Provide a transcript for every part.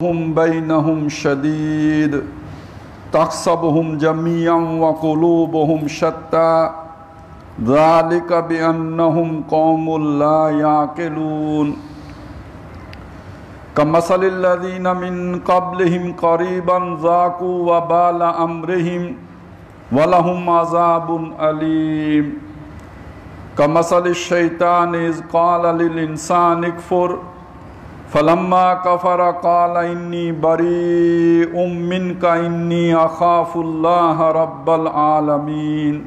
هم بينهم شديد تحسبهم جميعا وقلوبهم شتى ذلك بأنهم قوم لا يعقلون كمثل الذين من قبلهم قريبا ذاقوا وبال أمرهم ولهم عذاب أليم كمثل الشيطان إذ قال للإنسان اكفر فلما كفر قال إني بريء منك إني أخاف الله رب العالمين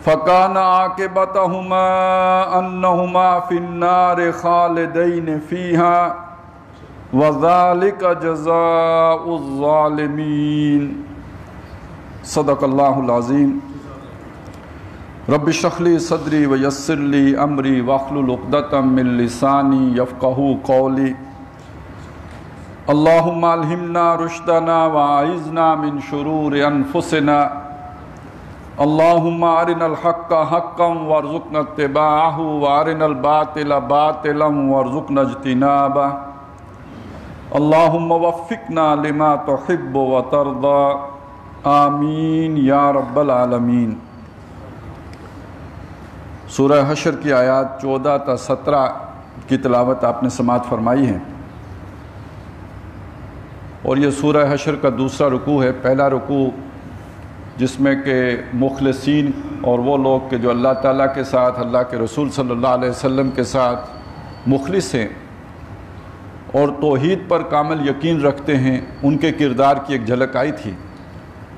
فكان عاقبتهما أنهما في النار خالدين فيها وذلك جزاء الظالمين صدق الله العظيم رب اشرح لي صدري ويسر لي امري واحلل عقدة من لساني يفقهوا قولي اللهم الهمنا رشدنا واعذنا من شرور انفسنا اللهم ارنا الحق حقا وارزقنا اتباعه وارنا الباطل باطلا وارزقنا اجتنابه اللهم وفقنا لما تحب وترضى آمین یا رب العالمین۔ سورہ حشر کی آیات 14 تا 17 کی تلاوت آپ نے سماعت فرمائی ہے، اور یہ سورہ حشر کا دوسرا رکوع ہے۔ پہلا رکوع جس میں کہ مخلصین اور وہ لوگ کہ جو اللہ تعالیٰ کے ساتھ، اللہ کے رسول صلی اللہ علیہ وسلم کے ساتھ مخلص ہیں اور توحید پر کامل یقین رکھتے ہیں، ان کے کردار کی ایک جھلک آئی تھی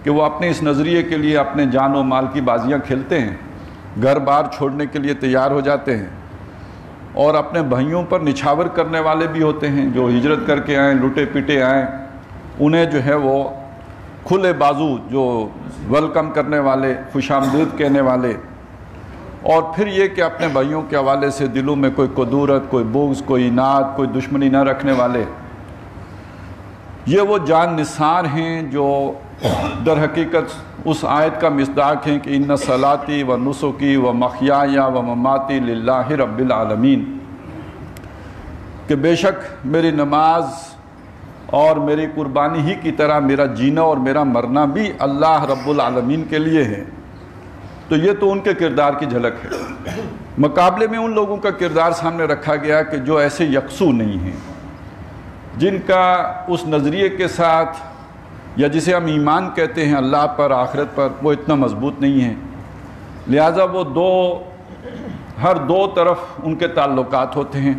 کہ وہ اپنے اس نظریے کے لیے اپنے جان و مال کی بازیاں کھیلتے ہیں، گھر بار چھوڑنے کے لیے تیار ہو جاتے ہیں، اور اپنے بھائیوں پر نچھاور کرنے والے بھی ہوتے ہیں جو ہجرت کر کے آئیں، لٹے پیٹے آئیں، انہیں جو ہے وہ کھلے بازو جو ویلکم کرنے والے، خوش آمدید کہنے والے، اور پھر یہ کہ اپنے بھائیوں کے حوالے سے دلوں میں کوئی کدورت، کوئی بغض، کوئی اناد، کوئی دشمنی نہ رکھنے والے، یہ وہ جان نثار ہیں جو در حقیقت اس آیت کا مصداق ہیں کہ ان صلاتی و نسکی و محیای و مماتی للہ رب العالمین، کہ بے شک میری نماز اور میری قربانی ہی کی طرح میرا جینا اور میرا مرنا بھی اللہ رب العالمین کے لیے ہے۔ تو یہ تو ان کے کردار کی جھلک ہے۔ مقابلے میں ان لوگوں کا کردار سامنے رکھا گیا کہ جو ایسے یکسو نہیں ہیں، جن کا اس نظریے کے ساتھ، یا جسے ہم ایمان کہتے ہیں اللہ پر، آخرت پر، وہ اتنا مضبوط نہیں ہے، لہٰذا وہ ہر دو طرف ان کے تعلقات ہوتے ہیں،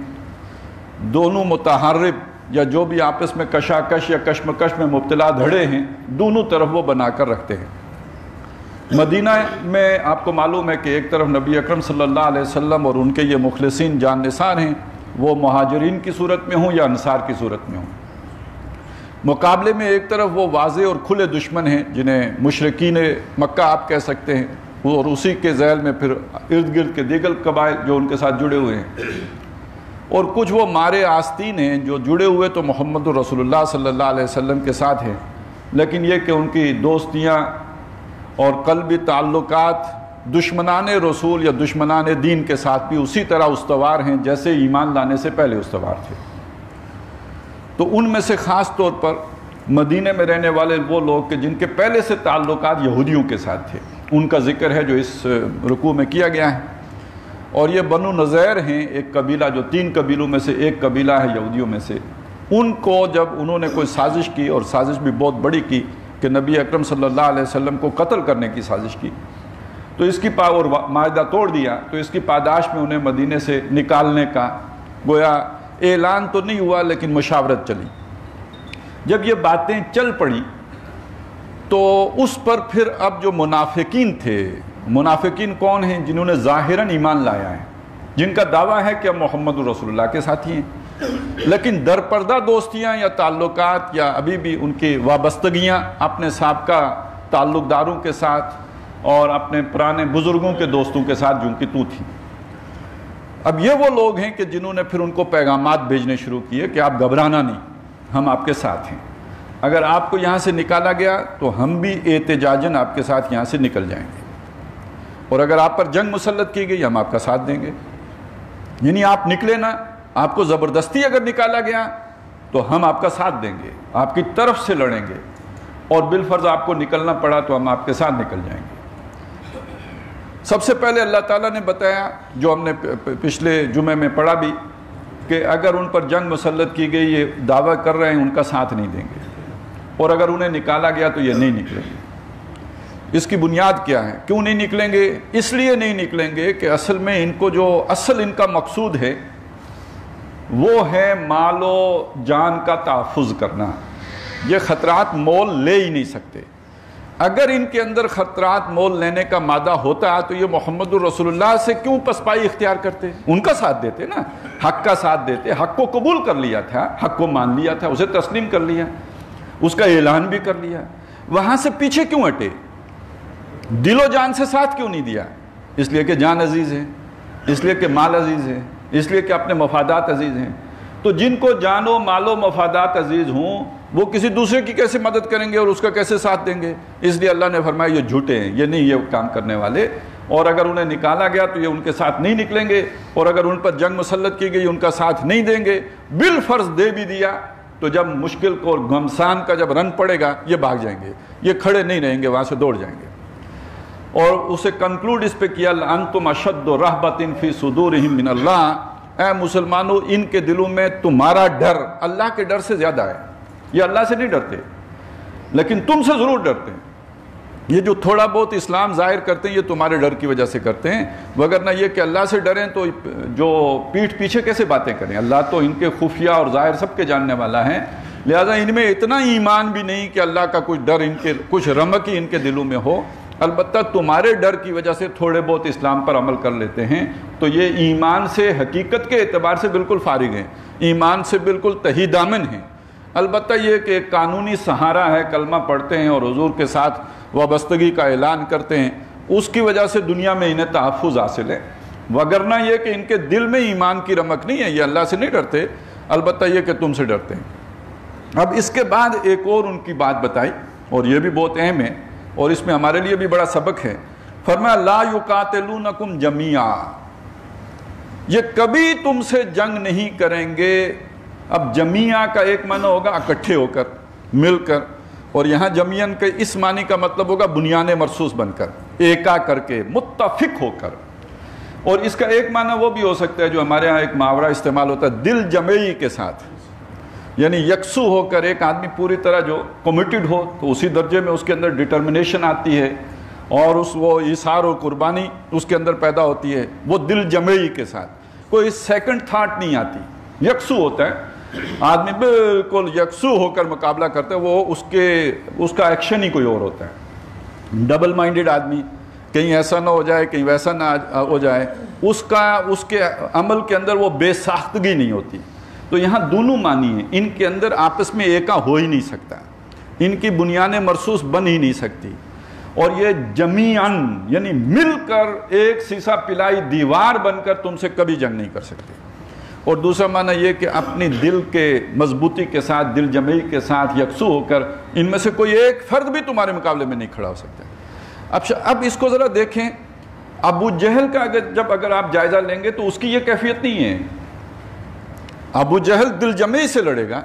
دونوں متحارب یا جو بھی آپس میں کشاکش یا کشمکش میں مبتلا دھڑے ہیں، دونوں طرف وہ بنا کر رکھتے ہیں۔ مدینہ میں آپ کو معلوم ہے کہ ایک طرف نبی اکرم صلی اللہ علیہ وسلم اور ان کے یہ مخلصین جان نثار ہیں، وہ مہاجرین کی صورت میں ہوں یا انصار کی صورت میں ہوں۔ مقابلے میں ایک طرف وہ واضح اور کھلے دشمن ہیں جنہیں مشرکین مکہ آپ کہہ سکتے ہیں، اور اسی کے ذیل میں پھر ارد گرد کے دیگر قبائل جو ان کے ساتھ جڑے ہوئے ہیں، اور کچھ وہ مارے آستین ہیں جو جڑے ہوئے تو محمد رسول اللہ صلی اللہ علیہ وسلم کے ساتھ ہیں، لیکن یہ کہ ان کی دوستیاں اور قلبی تعلقات دشمنان رسول یا دشمنان دین کے ساتھ بھی اسی طرح استوار ہیں جیسے ایمان لانے سے پہلے استوار تھے۔ تو ان میں سے خاص طور پر مدینہ میں رہنے والے وہ لوگ کہ جن کے پہلے سے تعلقات یہودیوں کے ساتھ تھے، ان کا ذکر ہے جو اس رکوع میں کیا گیا ہے، اور یہ بنو نذیر ہیں، ایک قبیلہ جو 3 قبیلوں میں سے ایک قبیلہ ہے یہودیوں میں سے۔ ان کو جب انہوں نے کوئی سازش کی، اور سازش بھی بہت بڑی کی کہ نبی اکرم صلی اللہ علیہ وسلم کو قتل کرنے کی سازش کی، تو اس کی اور معاہدہ توڑ دیا، تو اس کی پاداش میں انہیں مدینے سے نکالنے کا گویا اعلان تو نہیں ہوا لیکن مشاورت چلی۔ جب یہ باتیں چل پڑی تو اس پر پھر اب جو منافقین تھے، منافقین کون ہیں؟ جنہوں نے ظاہراً ایمان لایا ہے، جن کا دعویٰ ہے کہ ہم محمد رسول اللہ کے ساتھی ہیں، لیکن در پردہ دوستیاں یا تعلقات یا ابھی بھی ان کی وابستگیاں اپنے سابقہ تعلق داروں کے ساتھ اور اپنے پرانے بزرگوں کے دوستوں کے ساتھ جو ان کی تو تھی۔ اب یہ وہ لوگ ہیں کہ جنہوں نے پھر ان کو پیغامات بھیجنے شروع کیے کہ آپ گھبرانا نہیں، ہم آپ کے ساتھ ہیں، اگر آپ کو یہاں سے نکالا گیا تو ہم بھی احتجاجاً آپ کے ساتھ یہاں سے نکل جائیں گے، اور اگر آپ پر جنگ مسلط کی گئی ہم آپ کا ساتھ دیں گے۔ یعنی آپ نکلے نہ، آپ کو زبردستی اگر نکالا گیا تو ہم آپ کا ساتھ دیں گے، آپ کی طرف سے لڑیں گے، اور بالفرض آپ کو نکلنا پڑا تو ہم آپ کے ساتھ نکل جائیں گے۔ سب سے پہلے اللہ تعالیٰ نے بتایا، جو ہم نے پچھلے جمعے میں پڑھا بھی، کہ اگر ان پر جنگ مسلط کی گئی، یہ دعویٰ کر رہے ہیں ان کا ساتھ نہیں دیں گے، اور اگر انہیں نکالا گیا تو یہ نہیں نکلیں گے۔ اس کی بنیاد کیا ہے؟ کیوں نہیں نکلیں گے؟ اس لیے نہیں نکلیں گے کہ اصل میں ان کو جو ان کا مقصود ہے وہ ہے مال و جان کا تحفظ کرنا۔ یہ خطرات مول لے ہی نہیں سکتے۔ اگر ان کے اندر خطرات مول لینے کا مادہ ہوتا تو یہ محمد الرسول اللہ سے کیوں پسپائی اختیار کرتے؟ ان کا ساتھ دیتے نا، حق کا ساتھ دیتے، حق کو قبول کر لیا تھا، حق کو مان لیا تھا، اسے تسلیم کر لیا، اس کا اعلان بھی کر لیا۔ وہاں سے پیچھے کیوں ہٹے؟ دل و جان سے ساتھ کیوں نہیں دیا؟ اس لیے کہ جان عزیز ہے، اس لیے کہ مال عزیز ہے، اس لیے کہ اپنے مفادات عزیز ہیں۔ تو جن کو جان و مال و مفادات عزیز ہوں وہ کسی دوسرے کی کیسے مدد کریں گے اور اس کا کیسے ساتھ دیں گے؟ اس لیے اللہ نے فرمایا یہ جھوٹے ہیں، یہ نہیں یہ کام کرنے والے، اور اگر انہیں نکالا گیا تو یہ ان کے ساتھ نہیں نکلیں گے، اور اگر ان پر جنگ مسلط کی گئی ان کا ساتھ نہیں دیں گے۔ بالفرض دے بھی دیا تو جب مشکل کو اور گھمسان کا جب رن پڑے گا یہ بھاگ جائیں گے، یہ کھڑے نہیں رہیں گے، وہاں سے دوڑ جائیں گے۔ اور اسے کنکلوڈ اس پہ کیا، انتم اشد رہبۃ فی صدورہم من اللہ، اے مسلمانوں ان کے دلوں میں تمہارا ڈر اللہ کے ڈر سے زیادہ ہے۔ یہ اللہ سے نہیں ڈرتے لیکن تم سے ضرور ڈرتے ہیں۔ یہ جو تھوڑا بہت اسلام ظاہر کرتے ہیں یہ تمہارے ڈر کی وجہ سے کرتے ہیں، وگرنہ یہ کہ اللہ سے ڈریں تو جو پیٹھ پیچھے کیسے باتیں کریں؟ اللہ تو ان کے خفیہ اور ظاہر سب کے جاننے والا ہے، لہذا ان میں اتنا ایمان بھی نہیں کہ اللہ کا کچھ ڈر ان کے، کچھ رمق ہی ان کے دلوں میں ہو۔ البتہ تمہارے ڈر کی وجہ سے تھوڑے بہت اسلام پر عمل کر لیتے ہیں، تو یہ ایمان سے حقیقت کے اعتبار سے بالکل فارغ ہیں، ایمان سے بالکل تہی دامن ہیں۔ البتہ یہ کہ ایک قانونی سہارا ہے، کلمہ پڑھتے ہیں اور حضور کے ساتھ وابستگی کا اعلان کرتے ہیں، اس کی وجہ سے دنیا میں انہیں تحفظ حاصل ہے، وگرنہ یہ کہ ان کے دل میں ایمان کی رمق نہیں ہے، یہ اللہ سے نہیں ڈرتے، البتہ یہ کہ تم سے ڈرتے ہیں۔ اب اس کے بعد ایک اور ان کی بات بتائی، اور یہ بھی بہت اہم ہے اور اس میں ہمارے لیے بھی بڑا سبق ہے۔ فرمایا لا یقاتلونکم جمیعا، یہ کبھی تم سے جنگ نہیں کریں گے۔ اب جمیعہ کا ایک معنی ہوگا اکٹھے ہو کر، مل کر، اور یہاں جمیعن کے اس معنی کا مطلب ہوگا بنیان مرصوص بن کر، ایکا کر کے، متفق ہو کر۔ اور اس کا ایک معنی وہ بھی ہو سکتا ہے جو ہمارے ہاں ایک محاورہ استعمال ہوتا ہے، دل جمعی کے ساتھ، یعنی یکسو ہو کر۔ ایک آدمی پوری طرح جو کمیٹڈ ہو تو اسی درجے میں اس کے اندر ڈٹرمنیشن آتی ہے اور وہ ایثار و قربانی اس کے اندر پیدا ہوتی ہے، وہ دل جمعی کے ساتھ، کوئی سیکنڈ تھاٹ نہیں آتی، یکسو ہوتا ہے آدمی، بالکل یکسو ہو کر مقابلہ کرتا ہے، وہ اس کا ایکشن ہی کوئی اور ہوتا ہے۔ ڈبل مائنڈڈ آدمی، کہیں ایسا نہ ہو جائے کہیں ویسا نہ ہو جائے، اس کے عمل کے اندر وہ بے ساختگی نہیں ہوتی۔ تو یہاں دونوں معنی ہیں، ان کے اندر آپس میں ایکا ہو ہی نہیں سکتا، ان کی بنیان مرصوص بن ہی نہیں سکتی، اور یہ جمیعاً یعنی مل کر ایک سیسا پلائی دیوار بن کر تم سے کبھی جنگ نہیں کر سکتے۔ اور دوسرا معنی یہ کہ اپنی دل کے مضبوطی کے ساتھ، دل جمعی کے ساتھ یکسو ہو کر ان میں سے کوئی ایک فرد بھی تمہارے مقابلے میں نہیں کھڑا ہو سکتا۔ اب اس کو ذرا دیکھیں، ابو جہل کا اگر آپ جائزہ لیں گے تو اس کی یہ کیفیت نہیں ہے۔ ابو جہل دل جمعی سے لڑے گا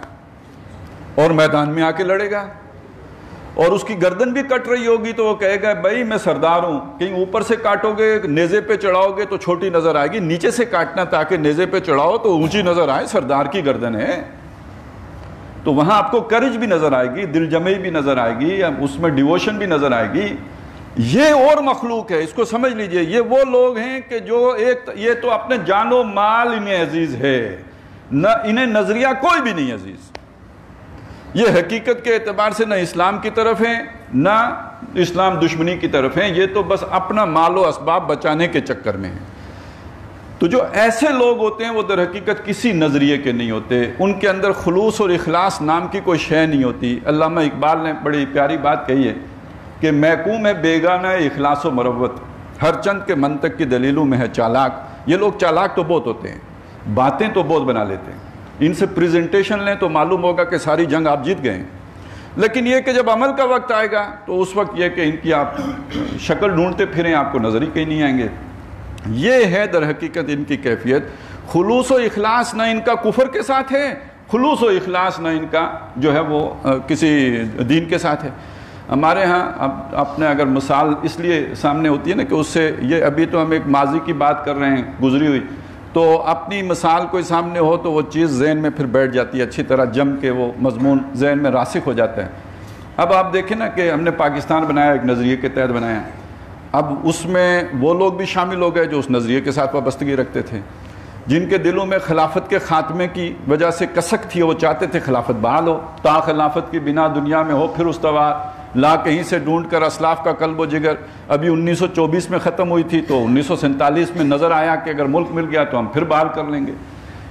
اور میدان میں آ کے لڑے گا، اور اس کی گردن بھی کٹ رہی ہوگی تو وہ کہے گا بھائی میں سردار ہوں، کہیں اوپر سے کاٹو گے نیزے پہ چڑھاؤ گے تو چھوٹی نظر آئے گی، نیچے سے کاٹنا تاکہ نیزے پہ چڑھاؤ تو اونچی نظر آئے، سردار کی گردن ہے۔ تو وہاں آپ کو کرج بھی نظر آئے گی، دل جمعی بھی نظر آئے گی، اس میں ڈیووشن بھی نظر آئے گی۔ یہ اور مخلوق ہے، اس کو سمجھ لیجئے، یہ وہ لوگ ہیں کہ جو یہ تو اپنے جان و مال انہیں عزیز ہے، نہ انہیں نظریہ کوئی بھی نہیں عزیز، یہ حقیقت کے اعتبار سے نہ اسلام کی طرف ہیں نہ اسلام دشمنی کی طرف ہیں، یہ تو بس اپنا مال و اسباب بچانے کے چکر میں ہیں۔ تو جو ایسے لوگ ہوتے ہیں وہ در حقیقت کسی نظریے کے نہیں ہوتے، ان کے اندر خلوص اور اخلاص نام کی کوئی شے نہیں ہوتی۔ علامہ اقبال نے بڑی پیاری بات کہی ہے کہ محکوم ہے بیگانہ اخلاص و مروت، ہر چند کے منطق کی دلیلوں میں ہے چالاک۔ یہ لوگ چالاک تو بہت ہوتے ہیں، باتیں تو بہت بنا لیتے ہیں، ان سے پریزنٹیشن لیں تو معلوم ہوگا کہ ساری جنگ آپ جیت گئے ہیں، لیکن یہ کہ جب عمل کا وقت آئے گا تو اس وقت یہ کہ ان کی آپ شکل ڈھونڈتے پھریں آپ کو نظر ہی کہیں نہیں آئیں گے۔ یہ ہے در حقیقت ان کی کیفیت۔ خلوص و اخلاص نہ ان کا کفر کے ساتھ ہے، خلوص و اخلاص نہ ان کا جو ہے وہ کسی دین کے ساتھ ہے۔ ہمارے ہاں آپ نے اگر مثال اس لیے سامنے ہوتی ہے نا کہ اس سے یہ ابھی تو ہم ایک ماضی کی بات کر رہے ہیں گزری ہوئی، تو اپنی مثال کوئی سامنے ہو تو وہ چیز ذہن میں پھر بیٹھ جاتی ہے، اچھی طرح جم کے وہ مضمون ذہن میں راسخ ہو جاتا ہے۔ اب آپ دیکھیں نا کہ ہم نے پاکستان بنایا، ایک نظریے کے تحت بنایا، اب اس میں وہ لوگ بھی شامل ہو گئے جو اس نظریے کے ساتھ وابستگی رکھتے تھے، جن کے دلوں میں خلافت کے خاتمے کی وجہ سے کسک تھی، وہ چاہتے تھے خلافت بحال ہو، تا خلافت کی بنا دنیا میں ہو، پھر استوا لا کہیں سے ڈھونڈ کر اسلاف کا قلب و جگر۔ ابھی 1924 میں ختم ہوئی تھی تو 1947 میں نظر آیا کہ اگر ملک مل گیا تو ہم پھر بحال کر لیں گے۔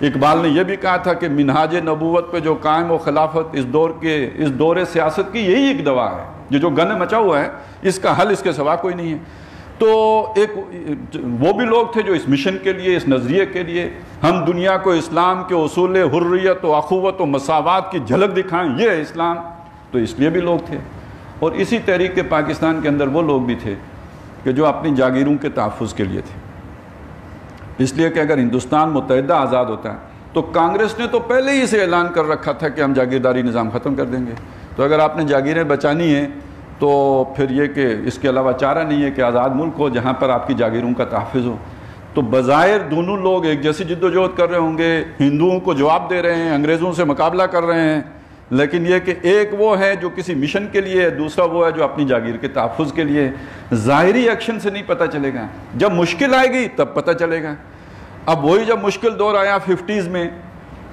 اقبال نے یہ بھی کہا تھا کہ منہاج نبوت پہ جو قائم و خلافت اس دور سیاست کی یہی ایک دوا ہے، یہ جو گن مچا ہوا ہے اس کا حل اس کے سوا کوئی نہیں ہے۔ تو ایک وہ بھی لوگ تھے جو اس مشن کے لیے، اس نظریے کے لیے ہم دنیا کو اسلام کے اصول حریت و اخوت و مساوات کی جھلک دکھائیں، یہ ہے اسلام، تو اس لیے بھی لوگ تھے۔ اور اسی تحریک کے پاکستان کے اندر وہ لوگ بھی تھے کہ جو اپنی جاگیروں کے تحفظ کے لیے تھے، اس لیے کہ اگر ہندوستان متحدہ آزاد ہوتا ہے تو کانگریس نے تو پہلے ہی سے اعلان کر رکھا تھا کہ ہم جاگیرداری نظام ختم کر دیں گے۔ تو اگر آپ نے جاگیریں بچانی ہیں تو پھر یہ کہ اس کے علاوہ چارہ نہیں ہے کہ آزاد ملک ہو جہاں پر آپ کی جاگیروں کا تحفظ ہو۔ تو بظاہر دونوں لوگ ایک جیسی جد و جہد کر رہے ہوں گے، ہندوؤں کو جواب دے رہے ہیں، انگریزوں سے مقابلہ کر رہے ہیں، لیکن یہ کہ ایک وہ ہے جو کسی مشن کے لیے ہے، دوسرا وہ ہے جو اپنی جاگیر کے تحفظ کے لیے۔ ظاہری ایکشن سے نہیں پتہ چلے گا، جب مشکل آئے گی تب پتہ چلے گا۔ اب وہی جب مشکل دور آیا 50s میں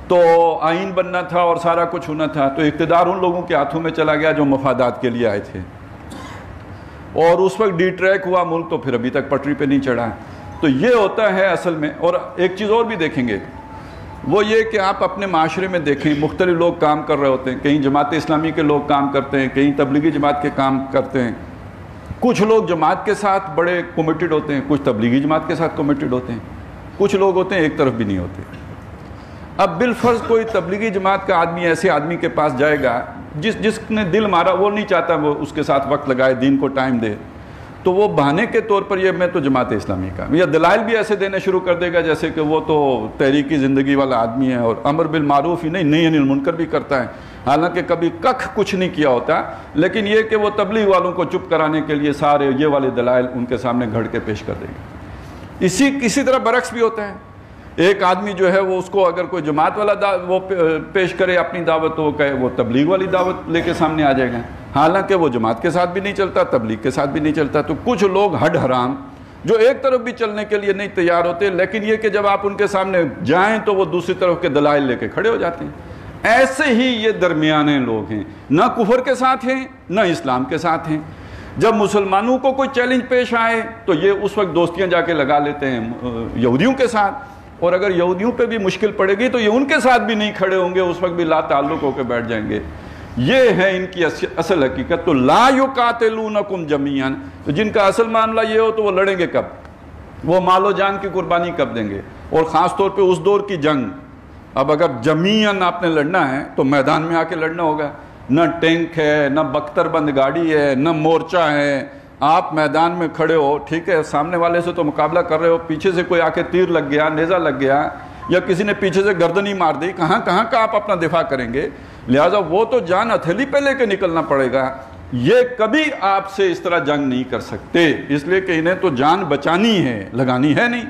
تو آئین بننا تھا اور سارا کچھ ہونا تھا، تو اقتدار ان لوگوں کے ہاتھوں میں چلا گیا جو مفادات کے لیے آئے تھے، اور اس وقت ڈی ٹریک ہوا ملک، تو پھر ابھی تک پٹری پہ نہیں چڑھا۔ تو یہ ہوتا ہے اصل میں۔ اور ایک چیز اور بھی دیکھیں گے، وہ یہ کہ آپ اپنے معاشرے میں دیکھیں مختلف لوگ کام کر رہے ہوتے ہیں، کہیں جماعت اسلامی کے لوگ کام کرتے ہیں، کہیں تبلیغی جماعت کے کام کرتے ہیں، کچھ لوگ جماعت کے ساتھ بڑے کمیٹڈ ہوتے ہیں، کچھ تبلیغی جماعت کے ساتھ کمیٹڈ ہوتے ہیں، کچھ لوگ ہوتے ہیں ایک طرف بھی نہیں ہوتے۔ اب بالفرض کوئی تبلیغی جماعت کا آدمی ایسے آدمی کے پاس جائے گا جس نے دل مارا، وہ نہیں چاہتا وہ اس کے ساتھ وقت لگائے، دین کو ٹائم دے، تو وہ بہانے کے طور پر یہ میں تو جماعت اسلامی کا، یا دلائل بھی ایسے دینے شروع کر دے گا جیسے کہ وہ تو تحریکی زندگی والا آدمی ہے اور امر بالمعروف ہی نہیں، نہی عن المنکر بھی کرتا ہے، حالانکہ کبھی کچھ نہیں کیا ہوتا، لیکن یہ کہ وہ تبلیغ والوں کو چپ کرانے کے لیے سارے یہ والے دلائل ان کے سامنے گھڑ کے پیش کر دے گا۔ اسی طرح برعکس بھی ہوتا ہے، ایک آدمی جو ہے وہ اس کو اگر کوئی جماعت والا وہ پیش کرے اپنی دعوت، تو وہ کہے وہ تبلیغ والی دعوت لے کے سامنے آ جائے گا، حالانکہ وہ جماعت کے ساتھ بھی نہیں چلتا، تبلیغ کے ساتھ بھی نہیں چلتا۔ تو کچھ لوگ ہڈ حرام جو ایک طرف بھی چلنے کے لیے نہیں تیار ہوتے، لیکن یہ کہ جب آپ ان کے سامنے جائیں تو وہ دوسری طرف کے دلائل لے کے کھڑے ہو جاتے ہیں۔ ایسے ہی یہ درمیانے لوگ ہیں، نہ کفر کے ساتھ ہیں نہ اسلام کے ساتھ ہیں۔ جب مسلمانوں کو کوئی چیلنج پیش آئے تو یہ اس وقت دوستیاں جا کے لگا لیتے ہیں یہودیوں کے ساتھ، اور اگر یہودیوں پہ بھی مشکل پڑے گی تو یہ ان کے ساتھ بھی نہیں کھڑے ہوں گے، اس وقت بھی لا تعلق ہو کے بیٹھ جائیں گے۔ یہ ہے ان کی اصل حقیقت۔ تو لا یقاتلونکم جمیعا، تو جن کا اصل معاملہ یہ ہو تو وہ لڑیں گے کب؟ وہ مال و جان کی قربانی کب دیں گے؟ اور خاص طور پہ اس دور کی جنگ، اب اگر جمیعاً آپ نے لڑنا ہے تو میدان میں آ کے لڑنا ہوگا، نہ ٹینک ہے، نہ بختر بند گاڑی ہے، نہ مورچہ ہے، آپ میدان میں کھڑے ہو، ٹھیک ہے، سامنے والے سے تو مقابلہ کر رہے ہو، پیچھے سے کوئی آ کے تیر لگ گیا، نیزہ لگ گیا، یا کسی نے پیچھے سے گردن ہی مار دی، کہاں کا آپ اپنا دفاع کریں گے؟ لہٰذا وہ تو جان ہتھیلی پہ لے کے نکلنا پڑے گا، یہ کبھی آپ سے اس طرح جنگ نہیں کر سکتے، اس لیے کہ انہیں تو جان بچانی ہے، لگانی ہے نہیں۔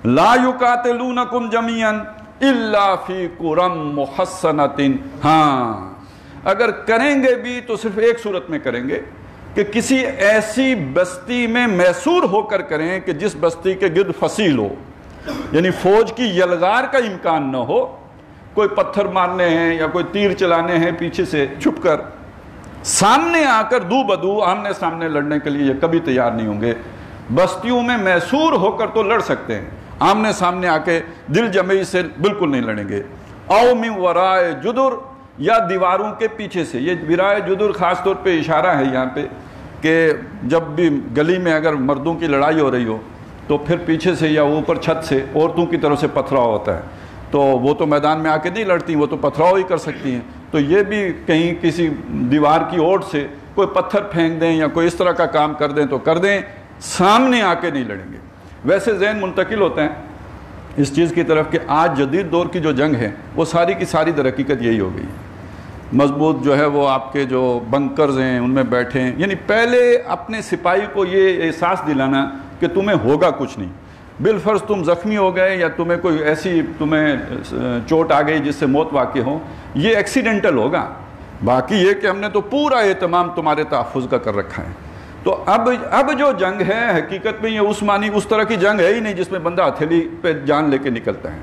لا یقاتلونکم جمیعا الا فی قری محصنۃ، ہاں اگر کریں گے بھی تو صرف ایک صورت میں کریں گے کہ کسی ایسی بستی میں محصور ہو کر کریں کہ جس بستی کے گرد فصیل ہو، یعنی فوج کی یلغار کا امکان نہ ہو، کوئی پتھر مارنے ہیں یا کوئی تیر چلانے ہیں پیچھے سے چھپ کر، سامنے آ کر دو بدو آمنے سامنے لڑنے کے لیے یہ کبھی تیار نہیں ہوں گے۔ بستیوں میں محصور ہو کر تو لڑ سکتے ہیں، آمنے سامنے آ کے دل جمعی سے بالکل نہیں لڑیں گے۔ او من ورائے جدر، یا دیواروں کے پیچھے سے، یہ ورائے جدر خاص طور پہ اشارہ ہے یہاں پہ کہ جب بھی گلی میں اگر مردوں کی لڑائی ہو رہی ہو تو پھر پیچھے سے یا اوپر چھت سے عورتوں کی طرف سے پتھراؤ ہوتا ہے، تو وہ تو میدان میں آ کے نہیں لڑتی، وہ تو پتھراؤ ہی کر سکتی ہیں، تو یہ بھی کہیں کسی دیوار کی اوٹ سے کوئی پتھر پھینک دیں یا کوئی اس طرح کا کام کر دیں تو کر دیں، سامنے آ کے نہیں لڑیں گے۔ ویسے ذہن منتقل ہوتے ہیں اس چیز کی طرف کہ آج جدید دور کی جو جنگ ہے وہ ساری کی ساری در حقیقت یہی ہو گئی ہے۔ مضبوط جو ہے وہ آپ کے جو بنکرز ہیں ان میں بیٹھے ہیں، یعنی پہلے اپنے سپاہی کو یہ احساس دلانا کہ تمہیں ہوگا کچھ نہیں، بالفرض تم زخمی ہو گئے یا تمہیں کوئی ایسی چوٹ آ گئی جس سے موت واقع ہو، یہ ایکسیڈنٹل ہوگا، باقی یہ کہ ہم نے تو پورا اہتمام تمہارے تحفظ کا کر رکھا ہے۔ تو اب جو جنگ ہے حقیقت میں یہ اس طرح کی جنگ ہے ہی نہیں جس میں بندہ ہتھیلی پہ جان لے کے نکلتا ہے۔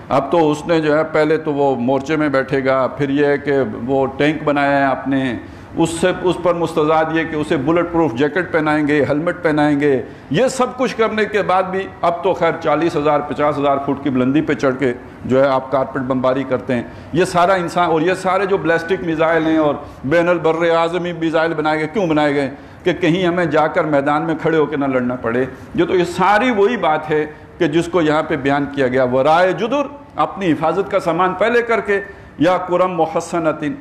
اب تو اس نے جو ہے پہلے تو وہ مورچے میں بیٹھے گا، پھر یہ ہے کہ وہ ٹینک بنایا ہے آپ نے، اس پر مستضاد یہ کہ اسے بلٹ پروف جیکٹ پہنائیں گے، ہیلمٹ پہنائیں گے، یہ سب کچھ کرنے کے بعد بھی اب تو خیر 40,000 50,000 فٹ کی بلندی پہ چڑھ کے جو ہے آپ کارپٹ بمباری کرتے ہیں۔ یہ سارا انسان اور یہ سارے جو بیلسٹک میزائل ہیں اور بین البر اعظمی میزائل بنائے گئے، کیوں بنائے گئے؟ کہ کہیں ہمیں جا کر میدان میں کھڑے ہو کے نہ لڑنا پڑے۔ تو یہ ساری وہی بات ہے کہ جس کو یہاں پہ بیان کیا گیا، ورائے جدر، اپنی حفاظت کا سامان پہلے کر کے، یا قرم محسنتن،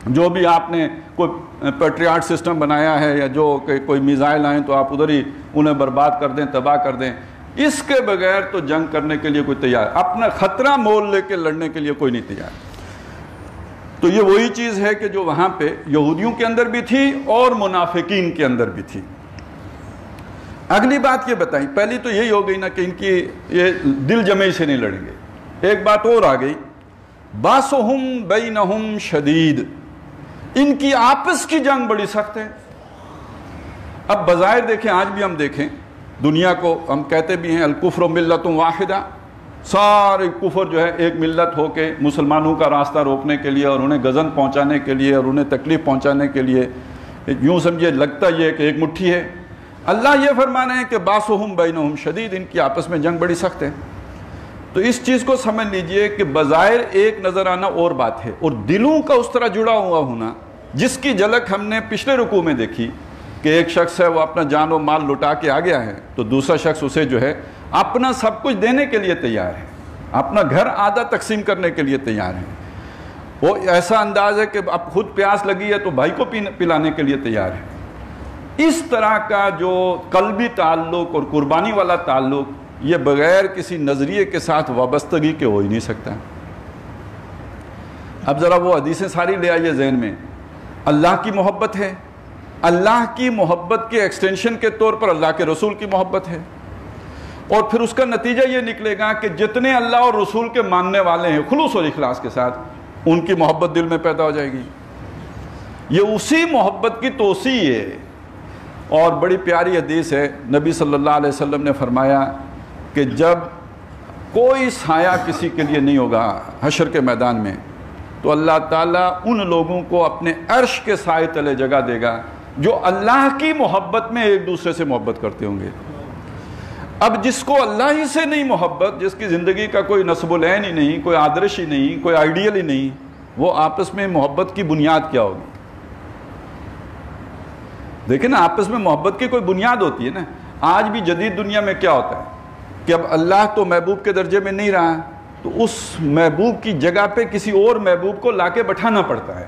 جو بھی آپ نے کوئی پیٹریاٹ سسٹم بنایا ہے یا جو کہ کوئی میزائل آئیں تو آپ ادھر ہی انہیں برباد کر دیں، تباہ کر دیں۔ اس کے بغیر تو جنگ کرنے کے لیے کوئی تیار، اپنا خطرہ مول لے کے لڑنے کے لیے کوئی نہیں تیار۔ تو یہ وہی چیز ہے کہ جو وہاں پہ یہودیوں کے اندر بھی تھی اور منافقین کے اندر بھی تھی۔ اگلی بات یہ بتائیں، پہلی تو یہی ہو گئی نا کہ ان کی یہ دل جمعی سے نہیں لڑیں گے۔ ایک بات اور آ گئی، باسہم بینہم شدید، ان کی آپس کی جنگ بڑی سخت ہے۔ اب بظاہر دیکھیں، آج بھی ہم دیکھیں دنیا کو، ہم کہتے بھی ہیں الکفر ملت واحدہ، سارے کفر جو ہے ایک ملت ہو کے مسلمانوں کا راستہ روکنے کے لیے اور انہیں گزن پہنچانے کے لیے اور انہیں تکلیف پہنچانے کے لیے، یوں سمجھے لگتا یہ کہ ایک مٹھی ہے۔ اللہ یہ فرمانا ہے کہ باسہم بینہم شدید، ان کی آپس میں جنگ بڑی سخت ہے۔ تو اس چیز کو سمجھ لیجئے کہ بظاہر ایک نظر آنا اور بات ہے، اور دلوں کا اس طرح جڑا ہوا ہونا جس کی جھلک ہم نے پچھلے رکوع میں دیکھی کہ ایک شخص ہے وہ اپنا جان و مال لٹا کے آ گیا ہے، تو دوسرا شخص اسے جو ہے اپنا سب کچھ دینے کے لیے تیار ہے، اپنا گھر آدھا تقسیم کرنے کے لیے تیار ہے۔ وہ ایسا انداز ہے کہ اب خود پیاس لگی ہے تو بھائی کو پلانے کے لیے تیار ہے۔ اس طرح کا جو قلبی تعلق اور قربانی والا تعلق، یہ بغیر کسی نظریے کے ساتھ وابستگی کے ہو ہی نہیں سکتا۔ اب ذرا وہ حدیثیں ساری لے آئیے ذہن میں۔ اللہ کی محبت ہے، اللہ کی محبت کے ایکسٹینشن کے طور پر اللہ کے رسول کی محبت ہے، اور پھر اس کا نتیجہ یہ نکلے گا کہ جتنے اللہ اور رسول کے ماننے والے ہیں خلوص اور اخلاص کے ساتھ، ان کی محبت دل میں پیدا ہو جائے گی۔ یہ اسی محبت کی توسیع ہے۔ اور بڑی پیاری حدیث ہے، نبی صلی اللہ علیہ وسلم نے فرمایا کہ جب کوئی سایہ کسی کے لیے نہیں ہوگا حشر کے میدان میں، تو اللہ تعالیٰ ان لوگوں کو اپنے عرش کے سائے تلے جگہ دے گا جو اللہ کی محبت میں ایک دوسرے سے محبت کرتے ہوں گے۔ اب جس کو اللہ ہی سے نہیں محبت، جس کی زندگی کا کوئی نصب العین ہی نہیں، کوئی آدرش ہی نہیں، کوئی آئیڈیل ہی نہیں، وہ آپس میں محبت کی بنیاد کیا ہوگی؟ دیکھیں نا، آپس میں محبت کی کوئی بنیاد ہوتی ہے نا۔ آج بھی جدید دنیا میں کیا ہوتا ہے کہ اب اللہ تو محبوب کے درجے میں نہیں رہا، تو اس محبوب کی جگہ پہ کسی اور محبوب کو لا کے بٹھانا پڑتا ہے۔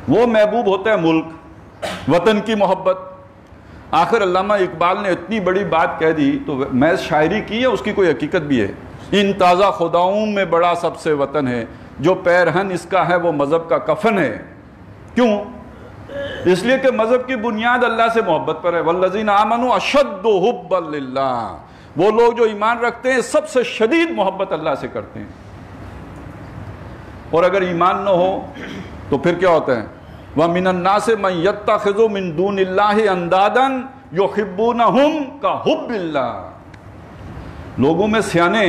وہ محبوب ہوتا ہے ملک، وطن کی محبت۔ آخر علامہ اقبال نے اتنی بڑی بات کہہ دی، تو محض شاعری کی ہے، اس کی کوئی حقیقت بھی ہے۔ ان تازہ خداؤں میں بڑا سب سے وطن ہے، جو پیرہن اس کا ہے وہ مذہب کا کفن ہے۔ کیوں؟ اس لیے کہ مذہب کی بنیاد اللہ سے محبت پر ہے۔ والذین آمنوا اشد حبا للہ، وہ لوگ جو ایمان رکھتے ہیں سب سے شدید محبت اللہ سے کرتے ہیں۔ اور اگر ایمان نہ ہو تو پھر کیا ہوتا ہے؟ وَمِنَ النَّاسِ مَن يَتَّخِذُ مِن دُونِ اللَّهِ أَندَادًا يُحِبُّونَهُمْ كَحُبِّ اللَّهِ، لوگوں میں سیانے،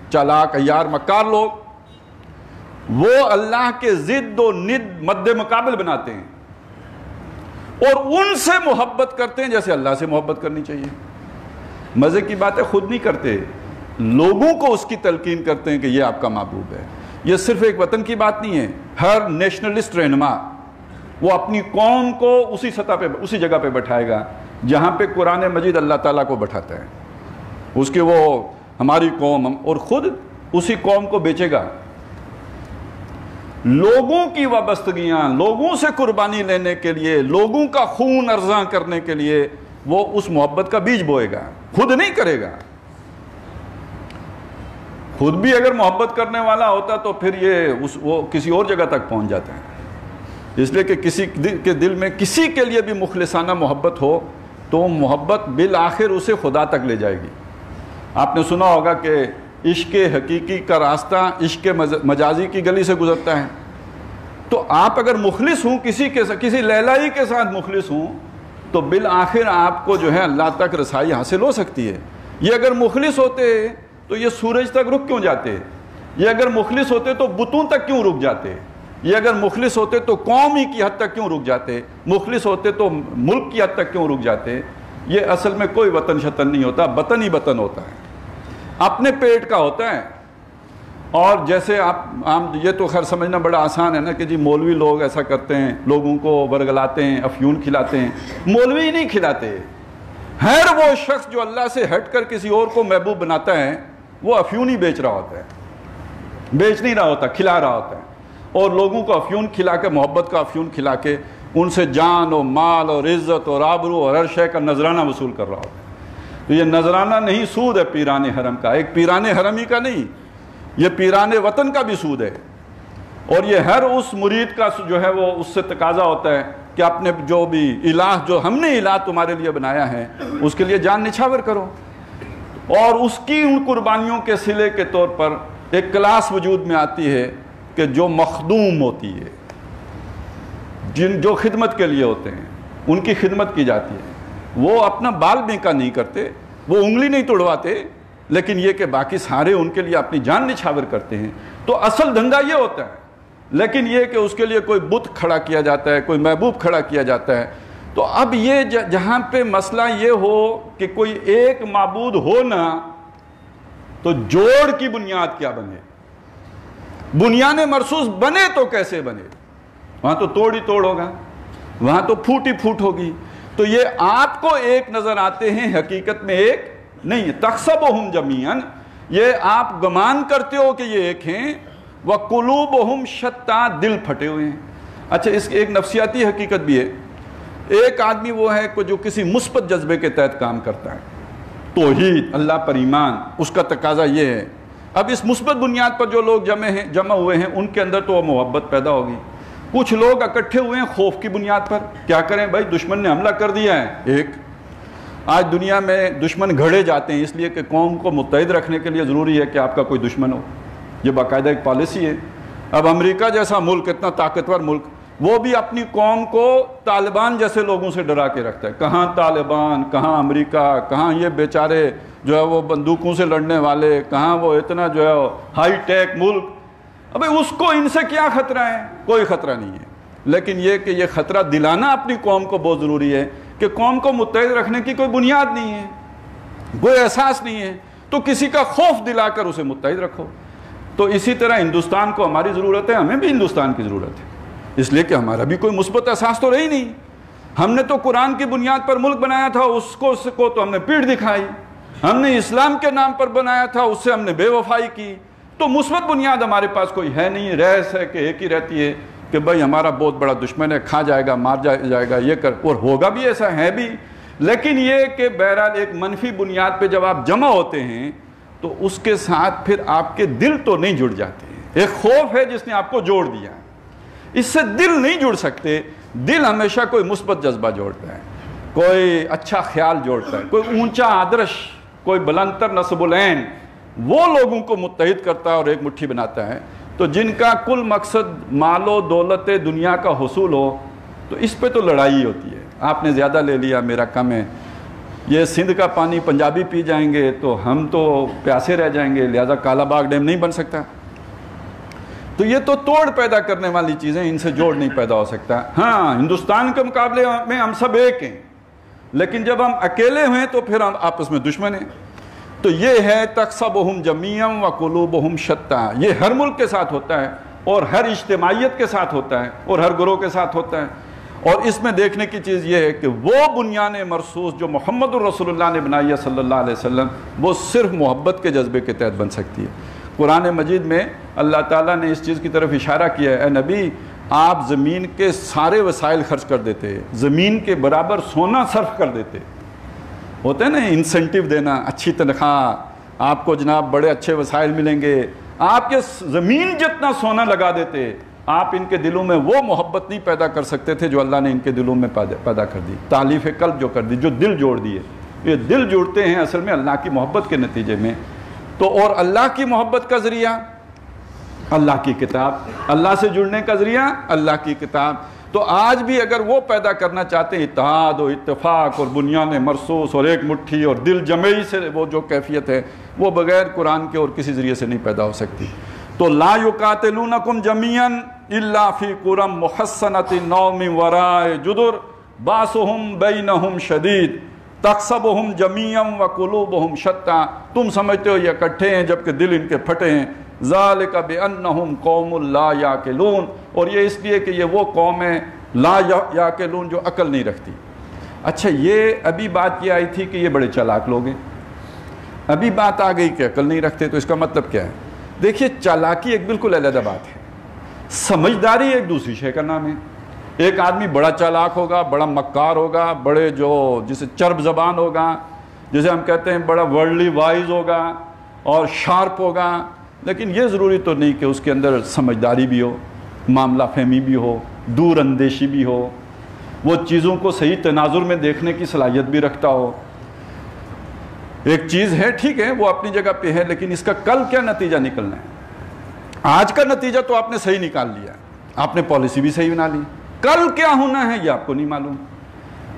چالاک، عیار، مکار لوگ وہ اللہ کے ضد و ند مد مقابل بناتے ہیں اور ان سے محبت کرتے ہیں جیسے اللہ سے محبت کرنی چاہیے۔ مزے کی باتیں خود نہیں کرتے، لوگوں کو اس کی تلقین کرتے ہیں کہ یہ آپ کا محبوب ہے۔ یہ صرف ایک وطن کی بات نہیں ہے، ہر نیشنلسٹ رہنما وہ اپنی قوم کو اسی سطح پہ، اسی جگہ پہ بٹھائے گا جہاں پہ قرآن مجید اللہ تعالیٰ کو بٹھاتا ہے۔ اس کی وہ ہماری قوم، اور خود اسی قوم کو بیچے گا۔ لوگوں کی وابستگیاں، لوگوں سے قربانی لینے کے لیے، لوگوں کا خون ارزاں کرنے کے لیے وہ اس محبت کا بیج بوئے گا، خود نہیں کرے گا۔ خود بھی اگر محبت کرنے والا ہوتا تو پھر وہ کسی اور جگہ تک پہنچ جاتے ہیں۔ اس لیے کہ کسی کے دل میں کسی کے لیے بھی مخلصانہ محبت ہو تو محبت بالآخر اسے خدا تک لے جائے گی۔ آپ نے سنا ہوگا کہ عشق حقیقی کا راستہ عشق مجازی کی گلی سے گزرتا ہے۔ تو آپ اگر مخلص ہوں کسی لیلائی کے ساتھ مخلص ہوں تو بالآخر آپ کو جو ہے اللہ تک رسائی حاصل ہو سکتی ہے۔ یہ اگر مخلص ہوتے تو یہ سورج تک رک کیوں جاتے؟ یہ اگر مخلص ہوتے تو بتوں تک کیوں رک جاتے؟ یہ اگر مخلص ہوتے تو قوم ہی کی حد تک کیوں رک جاتے؟ مخلص ہوتے تو ملک کی حد تک کیوں رک جاتے؟ یہ اصل میں کوئی وطن شطن نہیں ہوتا، وطن ہی وطن ہوتا ہے، اپنے پیٹ کا ہوتا ہے۔ اور جیسے یہ تو خیر سمجھنا بڑا آسان ہے نا کہ جی مولوی لوگ ایسا کرتے ہیں، لوگوں کو ورگلاتے ہیں، افیون کھلاتے ہیں۔ مولوی نہیں کھلاتے، ہر وہ شخص جو اللہ سے ہٹ کر کسی اور کو محبوب بناتا ہے وہ افیون ہی بیچ رہا ہوتا ہے، بیچ نہیں رہا ہوتا، کھلا رہا ہوتا ہے۔ اور لوگوں کو افیون کھلا کے، محبت کا افیون کھلا کے ان سے جان اور مال اور عزت اور آبرو اور ہر شے کا نذرانہ وصول کر رہا ہوتا ہے۔ تو یہ نذرانہ نہیں، سود ہے پیران حرم کا، ایک پیران حرم ہی کا نہیں، یہ پیران وطن کا بھی سود ہے۔ اور یہ ہر اس مرید کا جو ہے وہ اس سے تقاضا ہوتا ہے کہ اپنے جو بھی الہ، جو ہم نے الہ تمہارے لیے بنایا ہے، اس کے لیے جان نچھاور کرو۔ اور اس کی ان قربانیوں کے صلے کے طور پر ایک کلاس وجود میں آتی ہے کہ جو مخدوم ہوتی ہے، جو خدمت کے لیے ہوتے ہیں، ان کی خدمت کی جاتی ہے۔ وہ اپنا بال بیکا نہیں کرتے، وہ انگلی نہیں توڑواتے، لیکن یہ کہ باقی سارے ان کے لیے اپنی جان نچھاور کرتے ہیں۔ تو اصل دھندا یہ ہوتا ہے۔ لیکن یہ کہ اس کے لیے کوئی بت کھڑا کیا جاتا ہے، کوئی محبوب کھڑا کیا جاتا ہے۔ تو اب یہ جہاں پہ مسئلہ یہ ہو کہ کوئی ایک معبود ہو نا، تو جوڑ کی بنیاد کیا بنے؟ بنیان مرصوص بنے تو کیسے بنے؟ وہاں تو توڑ ہی توڑ ہوگا، وہاں تو پھوٹ ہی پھوٹ ہوگی۔ تو یہ آپ کو ایک نظر آتے ہیں، حقیقت میں ایک نہیں ہے۔ تحسبہم جمیعا، یہ آپ گمان کرتے ہو کہ یہ ایک ہیں، وقلوبہم شتیٰ، دل پھٹے ہوئے ہیں۔ اچھا، اس کی ایک نفسیاتی حقیقت بھی ہے۔ ایک آدمی وہ ہے جو کسی مثبت جذبے کے تحت کام کرتا ہے، توحید، اللہ پر ایمان، اس کا تقاضا یہ ہے۔ اب اس مثبت بنیاد پر جو لوگ جمع ہوئے ہیں ان کے اندر تو وہ محبت پیدا ہوگی۔ کچھ لوگ اکٹھے ہوئے ہیں خوف کی بنیاد پر، کیا کریں بھائی، دشمن نے حملہ کر دیا ہے۔ آج دنیا میں دشمن گھڑے جاتے ہیں اس لیے کہ قوم کو متحد رکھنے کے لیے ضروری ہے کہ آپ کا کوئی دشمن ہو، یہ باقاعدہ ایک پالیسی ہے۔ اب امریکہ جیسا ملک، اتنا طاقتور ملک، وہ بھی اپنی قوم کو طالبان جیسے لوگوں سے ڈرا کے رکھتا ہے۔ کہاں طالبان، کہاں امریکہ، کہاں یہ بیچارے جو ہے وہ بندوقوں سے لڑنے والے، کہاں وہ اتنا جو ہے ہائی ٹیک ملک۔ ابھی اس کو ان سے کیا خطرہ ہے؟ کوئی خطرہ نہیں ہے۔ لیکن یہ کہ یہ خطرہ دلانا اپنی قوم کو بہت ضروری ہے کہ قوم کو متحد رکھنے کی کوئی بنیاد نہیں ہے، کوئی احساس نہیں ہے، تو کسی کا خوف دلا کر اسے متحد رکھو۔ تو اسی طرح ہندوستان کو ہماری ضرورت ہے، ہمیں بھی ہندوستان کی ضرورت ہے، اس لیے کہ ہمارا بھی کوئی مثبت احساس تو رہی نہیں۔ ہم نے تو قرآن کی بنیاد پر ملک بنایا تھا، اس کو تو ہم نے پیٹھ دکھائی۔ ہم نے اسلام کے نام پر بنایا تھا، اس سے ہم نے بے وفائی کی۔ تو مثبت بنیاد ہمارے پاس کوئی ہے نہیں، رہس ہے کہ ایک ہی رہتی ہے کہ بھائی ہمارا بہت بڑا دشمن ہے، کھا جائے گا، مار جائے گا، یہ کر، اور ہوگا بھی، ایسا ہے بھی۔ لیکن یہ کہ بہرحال ایک منفی بنیاد پہ جب آپ جمع ہوتے ہیں تو اس کے ساتھ پھر آپ کے دل تو نہیں جڑ جاتے ہیں۔ ایک خوف ہے جس نے آپ کو جوڑ دیا، اس سے دل نہیں جڑ سکتے۔ دل ہمیشہ کوئی مثبت جذبہ جوڑتا ہے، کوئی اچھا خیال جوڑتا ہے، کوئی اونچا آدرش، کوئی بلندتر نصب العین، وہ لوگوں کو متحد کرتا ہے اور ایک مٹھی بناتا ہے۔ تو جن کا کل مقصد مال و دولت دنیا کا حصول ہو تو اس پہ تو لڑائی ہوتی ہے، آپ نے زیادہ لے لیا، میرا کم ہے، یہ سندھ کا پانی پنجابی پی جائیں گے تو ہم تو پیاسے رہ جائیں گے، لہذا کالا باغ ڈیم نہیں بن سکتا۔ تو یہ تو توڑ پیدا کرنے والی چیزیں، ان سے جوڑ نہیں پیدا ہو سکتا۔ ہاں، ہندوستان کے مقابلے میں ہم سب ایک ہیں، لیکن جب ہم اکیلے ہوئے تو پھر ہم آپس میں دشمن ہیں۔ تو یہ ہے تحسبہم جمیعا وقلوبہم شتیٰ، یہ ہر ملک کے ساتھ ہوتا ہے اور ہر اجتماعیت کے ساتھ ہوتا ہے اور ہر گروہ کے ساتھ ہوتا ہے۔ اور اس میں دیکھنے کی چیز یہ ہے کہ وہ بنیان مرصوص جو محمد الرسول اللہ نے بنائی ہے صلی اللہ علیہ وسلم، وہ صرف محبت کے جذبے کے تحت بن سکتی ہے۔ قرآن مجید میں اللہ تعالیٰ نے اس چیز کی طرف اشارہ کیا ہے، اے نبی آپ زمین کے سارے وسائل خرچ کر دیتے، زمین کے برابر سونا صرف کر دیتے، ہوتا ہے نا انسینٹیو دینا، اچھی تنخواہ، آپ کو جناب بڑے اچھے وسائل ملیں گے، آپ کے زمین جتنا سونا لگا دیتے، آپ ان کے دلوں میں وہ محبت نہیں پیدا کر سکتے تھے جو اللہ نے ان کے دلوں میں پیدا کر دی، تالیف قلب جو کر دی، جو دل جوڑ دیے۔ یہ دل جوڑتے ہیں اصل میں اللہ کی محبت کے نتیجے میں۔ تو اور اللہ کی محبت کا ذریعہ اللہ کی کتاب، اللہ سے جڑنے کا ذریعہ اللہ کی کتاب۔ تو آج بھی اگر وہ پیدا کرنا چاہتے ہیں اتحاد و اتفاق اور بنیان مرصوص اور ایک مٹھی اور دل جمعی سے وہ جو کیفیت ہے، وہ بغیر قرآن کے اور کسی ذریعے سے نہیں پیدا ہو سکتی۔ تو لا یقاتلونکم جمیعا الا فی قری محصنۃ او من وراء جدر باسہم بینہم شدید تحسبہم جمیعا وقلوبہم شتیٰ، تم سمجھتے ہو یہ اکٹھے ہیں جبکہ دل ان کے پھٹے ہیں۔ ذالک بانہم قوم لا یعقلون، اور یہ اس لیے کہ یہ وہ قوم ہے لا یعقلون جو عقل نہیں رکھتی۔ اچھا، یہ ابھی بات یہ آئی تھی کہ یہ بڑے چالاک لوگ ہیں، ابھی بات آ گئی کہ عقل نہیں رکھتے، تو اس کا مطلب کیا ہے؟ دیکھیے، چالاکی ایک بالکل علیحدہ بات ہے، سمجھداری ایک دوسری شے کا نام ہے۔ ایک آدمی بڑا چالاک ہوگا، بڑا مکار ہوگا، بڑے جو جسے چرب زبان ہوگا، جسے ہم کہتے ہیں بڑا ورلڈلی وائز ہوگا اور شارپ ہوگا، لیکن یہ ضروری تو نہیں کہ اس کے اندر سمجھداری بھی ہو، معاملہ فہمی بھی ہو، دور اندیشی بھی ہو، وہ چیزوں کو صحیح تناظر میں دیکھنے کی صلاحیت بھی رکھتا ہو۔ ایک چیز ہے، ٹھیک ہے، وہ اپنی جگہ پہ ہے، لیکن اس کا کل کیا نتیجہ نکلنا ہے؟ آج کا نتیجہ تو آپ نے صحیح نکال لیا، آپ نے پالیسی بھی صحیح بنا لی، کل کیا ہونا ہے یہ آپ کو نہیں معلوم۔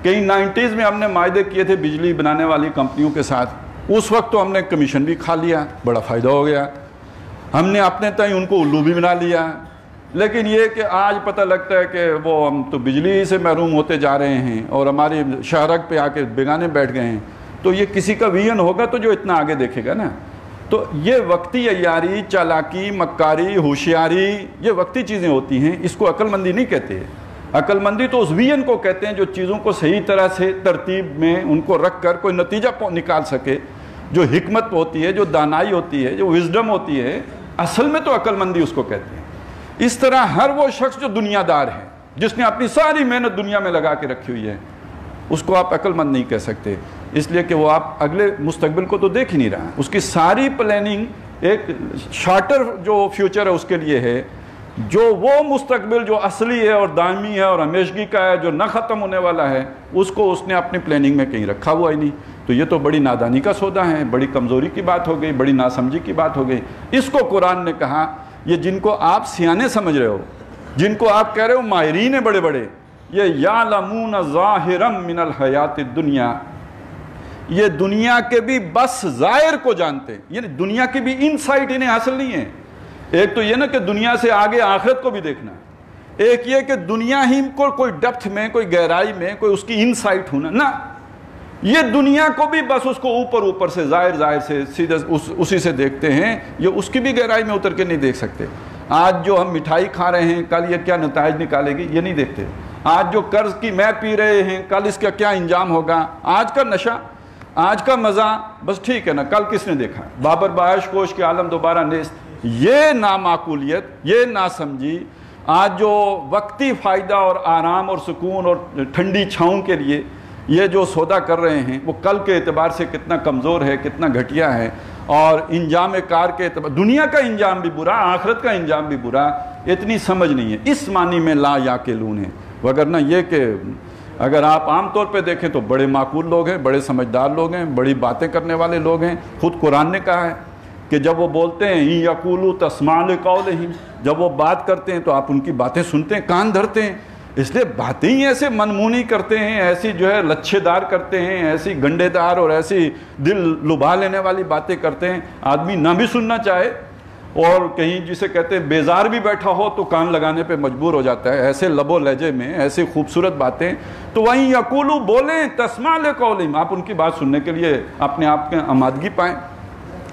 کئی 90s میں ہم نے معاہدے کیے تھے بجلی بنانے والی کمپنیوں کے ساتھ، اس وقت تو ہم نے کمیشن بھی کھا لیا، بڑا فائدہ ہو گیا، ہم نے اپنے تئیں ان کو الو بھی بنا لیا، لیکن یہ کہ آج پتہ لگتا ہے کہ وہ ہم تو بجلی سے محروم ہوتے جا رہے ہیں اور ہماری شہرک پہ آ کے بیگانے بیٹھ گئے ہیں۔ تو یہ کسی کا ویژن ہوگا تو جو اتنا آگے دیکھے گا نا۔ تو یہ وقتی عیاری، چالاکی، مکاری، ہوشیاری، یہ وقتی چیزیں ہوتی ہیں، اس کو عقل مندی نہیں کہتے۔ عقل مندی تو اس ویژن کو کہتے ہیں جو چیزوں کو صحیح طرح سے ترتیب میں ان کو رکھ کر کوئی نتیجہ نکال سکے، جو حکمت ہوتی ہے، جو دانائی ہوتی ہے، جو وزڈم ہوتی ہے، اصل میں تو عقل مندی اس کو کہتے ہیں۔ اس طرح ہر وہ شخص جو دنیا دار ہے، جس نے اپنی ساری محنت دنیا میں لگا کے رکھی ہوئی ہے، اس کو آپ عقل مند نہیں کہہ سکتے، اس لیے کہ وہ آپ اگلے مستقبل کو تو دیکھ ہی نہیں رہا۔ اس کی ساری پلاننگ ایک شارٹر جو فیوچر ہے اس کے لیے ہے، جو وہ مستقبل جو اصلی ہے اور دائمی ہے اور ہمیشگی کا ہے، جو نہ ختم ہونے والا ہے، اس کو اس نے اپنی پلاننگ میں کہیں رکھا ہوا ہی نہیں۔ تو یہ تو بڑی نادانی کا سودا ہے، بڑی کمزوری کی بات ہو گئی، بڑی ناسمجھی کی بات ہو گئی۔ اس کو قرآن نے کہا، یہ جن کو آپ سیانے سمجھ رہے ہو، جن کو آپ کہہ رہے ہو ماہرین ہیں بڑے بڑے، یہ یعلمون ظاہرا من الحیات الدنیا، یہ دنیا کے بھی بس ظاہر کو جانتے ہیں، یعنی دنیا کی بھی انسائٹ انہیں حاصل نہیں ہے۔ ایک تو یہ نا کہ دنیا سے آگے آخرت کو بھی دیکھنا ہے، ایک یہ کہ دنیا ہی کو کوئی ڈیپتھ میں، کوئی گہرائی میں، کوئی اس کی انسائٹ ہونا نہ، یہ دنیا کو بھی بس اس کو اوپر سے ظاہر سے سیدھے اسی سے دیکھتے ہیں، یہ اس کی بھی گہرائی میں اتر کے نہیں دیکھ سکتے۔ آج جو ہم مٹھائی کھا رہے ہیں، کل یہ کیا نتائج نکالے گی یہ نہیں دیکھتے۔ آج جو قرض کی میں پی رہے ہیں، کل اس کا کیا انجام ہوگا۔ آج کا نشہ، آج کا مزہ، بس ٹھیک ہے نا، کل کس نے دیکھا؟ بابر باعش کوش کے عالم دوبارہ نیست۔ یہ نامعقولیت، یہ ناسمجھی، آج جو وقتی فائدہ اور آرام اور سکون اور ٹھنڈی چھاؤں کے لیے یہ جو سودا کر رہے ہیں، وہ کل کے اعتبار سے کتنا کمزور ہے، کتنا گھٹیا ہے، اور انجام کار کے اعتبار، دنیا کا انجام بھی برا، آخرت کا انجام بھی برا، اتنی سمجھ نہیں ہے۔ اس معنی میں لا یعقلون ہے، وگرنہ یہ کہ اگر آپ عام طور پہ دیکھیں تو بڑے معقول لوگ ہیں، بڑے سمجھدار لوگ ہیں، بڑی باتیں کرنے والے لوگ ہیں۔ خود قرآن نے کہا ہے کہ جب وہ بولتے ہیں ان یقولوا تسمعوا لقولہم، جب وہ بات کرتے ہیں تو آپ ان کی باتیں سنتے ہیں، کان دھرتے ہیں۔ اس لیے باتیں ہی ایسے منمونی کرتے ہیں، ایسی جو ہے لچھے دار کرتے ہیں، ایسی گنڈے دار اور ایسی دل لبھا لینے والی باتیں کرتے ہیں، آدمی نہ بھی سننا چاہے، اور کہیں جسے کہتے ہیں بیزار بھی بیٹھا ہو تو کان لگانے پہ مجبور ہو جاتا ہے، ایسے لب و لہجے میں ایسی خوبصورت باتیں۔ تو وہیں یقولوا بولیں تسمعوا لقولہم، آپ ان کی بات سننے کے لیے اپنے آپ کے آمادگی پائیں،